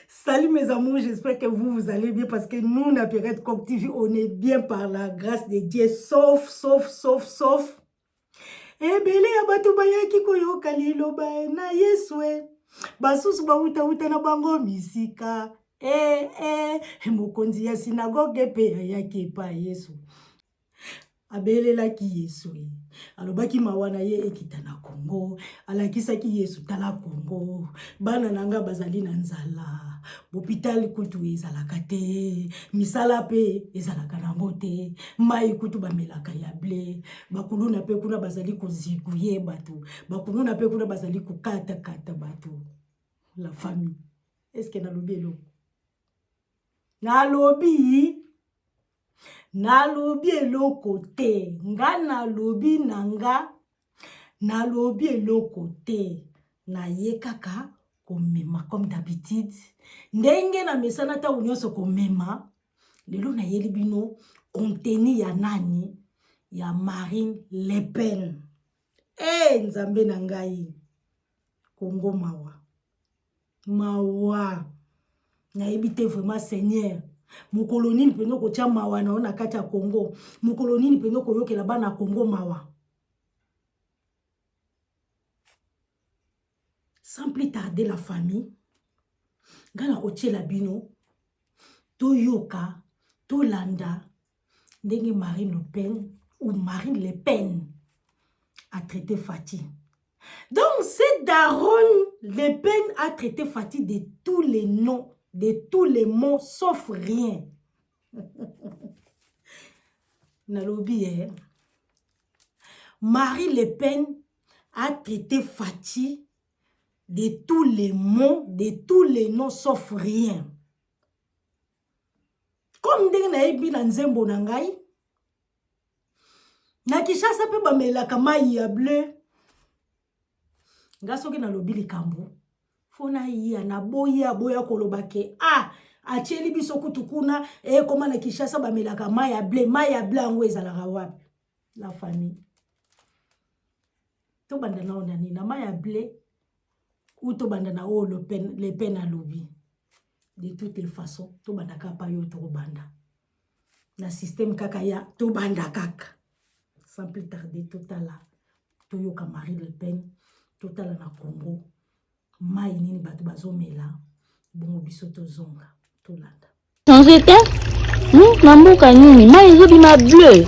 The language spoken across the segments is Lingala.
Salut mes amours, j'espère que vous allez bien parce que nous, na période Coq TV, on est bien par la grâce de Dieu, sauf. Ebele ya batu bayaki koyoka liloba na Yeswe. Basusu bauta na bango misika. Mokonzi ya synagogue pe ayaki pa Yesu. Abelela ki Yesu. Alobaki mawana ye ekita na Congo. Alakisa ki Yesu tala Congo. Bana nanga bazali na nzala. Hôpital kutu ezalaka te. Misala pe ezalaka nango te. Mai kutu bamelaka ya ble. Bakuluna pe kuna bazali koziguye batu. Bakuluna pe kuna bazali kokata batu. La famille. Est-ce que nalobi eloko? Nalobi eloko te. Nga nalobi nanga. Nalobi eloko te. Na ye kaka komema comme d'habitude. Ndenge na mesana ta unyoso komema. Lelo na yeli bino contenu ya nani? Ya Marine Le Pen. Nzambe na ngai. Congo mawa. Mawa. Na ebite vraiment Seigneur. Mukoloni peno ko tia mawa na ona kati ya Congo. Mukoloni peno ko yokela bana Congo mawa. Sans plus tarder la famille. Gana ko la bino. To yoka, to landa. Ndenge Marine Le Pen ou Marine Le Pen a traité Fati. Donc cette daronne Le Pen a traité Fati de tous les noms, de tous les mots, sauf rien. Nalobi, Marine Le Pen a traité Fati de tous les mots, de tous les noms, sauf rien. Comme ndenge na yebi na nzembo na ngai, na Kinshasa pe bamelaka mai ya bleu. Nga soki nalobi likambo, fona iya na boya kolobake. Atieli biso kutu kuna, koma na Kinshasa bamelaka mai ya bleu ango ezalaka wapi? La famille. To banda na onani na mai ya bleu ou to banda na o Le Pen a lobby. De toutes les façons, to banda kapa yo to banda. Na système kaka ya to banda kaka. Sans plus tarder, totala. To yoka Marine Le Pen, totala na Congo. Mai nini batu bazomela. Bongo biso to zonga. To landa. Changer te? Namboka nini? Mai ezobima bleu.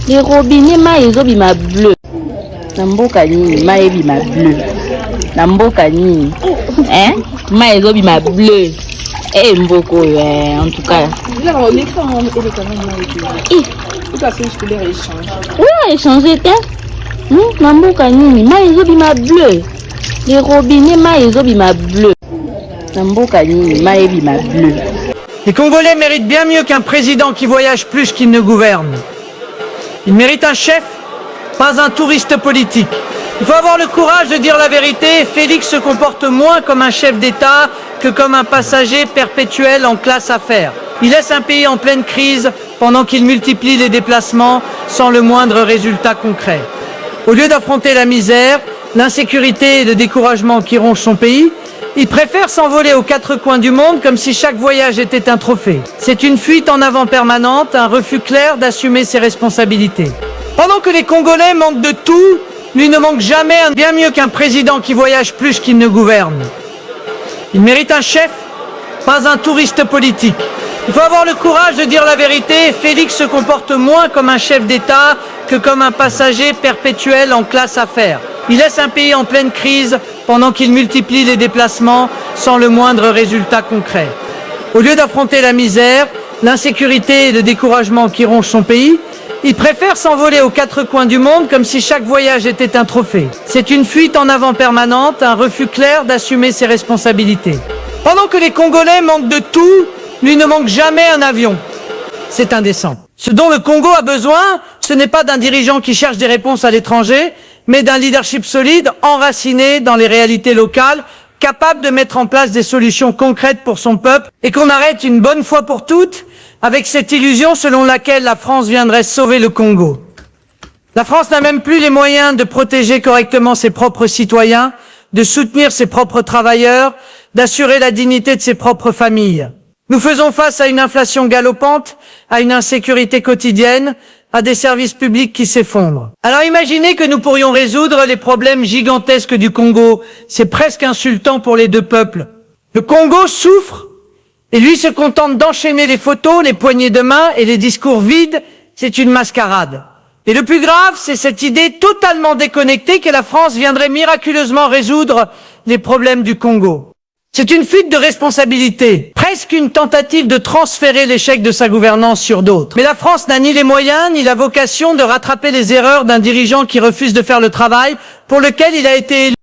Les robinets mai ezobima bleu. Namboka nini? Mai ebima bleu. Namboka nini? Mai ezobima bleu. Mboko, en tout cas. Oui, échanger te? Namboka nini? Mai ezobima bleu. Les robinets mai ezobima bleu. Namboka nini? Mai ebima bleu. Les Congolais méritent bien mieux qu'un président qui voyage plus qu'il ne gouverne. Ils méritent un chef, pas un touriste politique. Il faut avoir le courage de dire la vérité. Félix se comporte moins comme un chef d'État que comme un passager perpétuel en classe affaires. Il laisse un pays en pleine crise pendant qu'il multiplie les déplacements sans le moindre résultat concret. Au lieu d'affronter la misère, l'insécurité et le découragement qui rongent son pays, il préfère s'envoler aux quatre coins du monde comme si chaque voyage était un trophée. C'est une fuite en avant permanente, un refus clair d'assumer ses responsabilités. Pendant que les Congolais manquent de tout, lui ne manque jamais bien mieux qu'un président qui voyage plus qu'il ne gouverne. Il mérite un chef, pas un touriste politique. Il faut avoir le courage de dire la vérité. Félix se comporte moins comme un chef d'État que comme un passager perpétuel en classe affaires. Il laisse un pays en pleine crise pendant qu'il multiplie les déplacements sans le moindre résultat concret. Au lieu d'affronter la misère, l'insécurité et le découragement qui rongent son pays, il préfère s'envoler aux quatre coins du monde comme si chaque voyage était un trophée. C'est une fuite en avant permanente, un refus clair d'assumer ses responsabilités. Pendant que les Congolais manquent de tout, lui ne manque jamais un avion. C'est indécent. Ce dont le Congo a besoin, ce n'est pas d'un dirigeant qui cherche des réponses à l'étranger, mais d'un leadership solide, enraciné dans les réalités locales, capable de mettre en place des solutions concrètes pour son peuple, et qu'on arrête une bonne fois pour toutes avec cette illusion selon laquelle la France viendrait sauver le Congo. La France n'a même plus les moyens de protéger correctement ses propres citoyens, de soutenir ses propres travailleurs, d'assurer la dignité de ses propres familles. Nous faisons face à une inflation galopante, à une insécurité quotidienne, à des services publics qui s'effondrent. Alors imaginez que nous pourrions résoudre les problèmes gigantesques du Congo. C'est presque insultant pour les deux peuples. Le Congo souffre et lui se contente d'enchaîner les photos, les poignées de main et les discours vides. C'est une mascarade. Et le plus grave, c'est cette idée totalement déconnectée que la France viendrait miraculeusement résoudre les problèmes du Congo. C'est une fuite de responsabilité, presque une tentative de transférer l'échec de sa gouvernance sur d'autres. Mais la France n'a ni les moyens, ni la vocation de rattraper les erreurs d'un dirigeant qui refuse de faire le travail pour lequel il a été élu.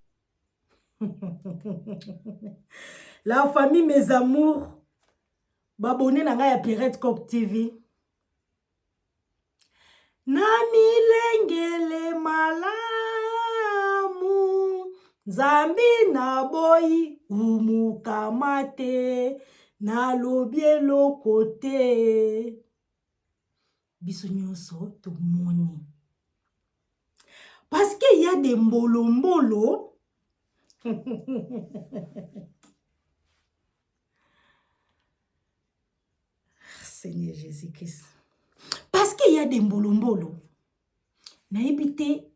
La famille, mes amours, babone nanga ya Pirate Cop TV. Na milengele malamu, Nzambi na boyi umukamate, na lobielo kote. Biso nyonso tomoni. Parce qu'il y a des mbolo-mbolo. Seigneur Jésus-Christ. Parce qu'il y a des mbolo-mbolo. Na ebite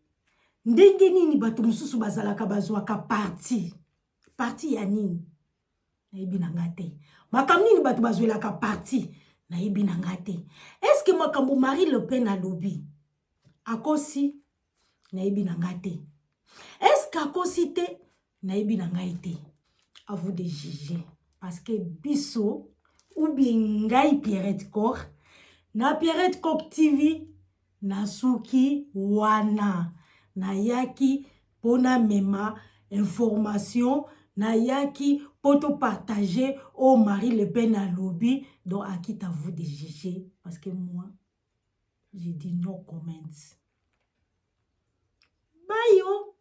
ndenge nini bato mususu bazalaka bazwaka parti ya nini na ebi na ngate makambo nini bato bazwelaka parti na ebi na ngate. Est-ce que makambo Marie Le Pen alobi akosi na ebi na ngate? Est-ce qu'akosi te na ebi na ngate? À vous de juger, parce que biso ou bien ngai Pierrette Cor na Pierrette Cop TV na suki wana na yaki pona mema information na yaki poto partager au Marie Le Pen à lobby. Donc à qui à vous de juger, parce que moi j'ai dit no comments. Bye yo.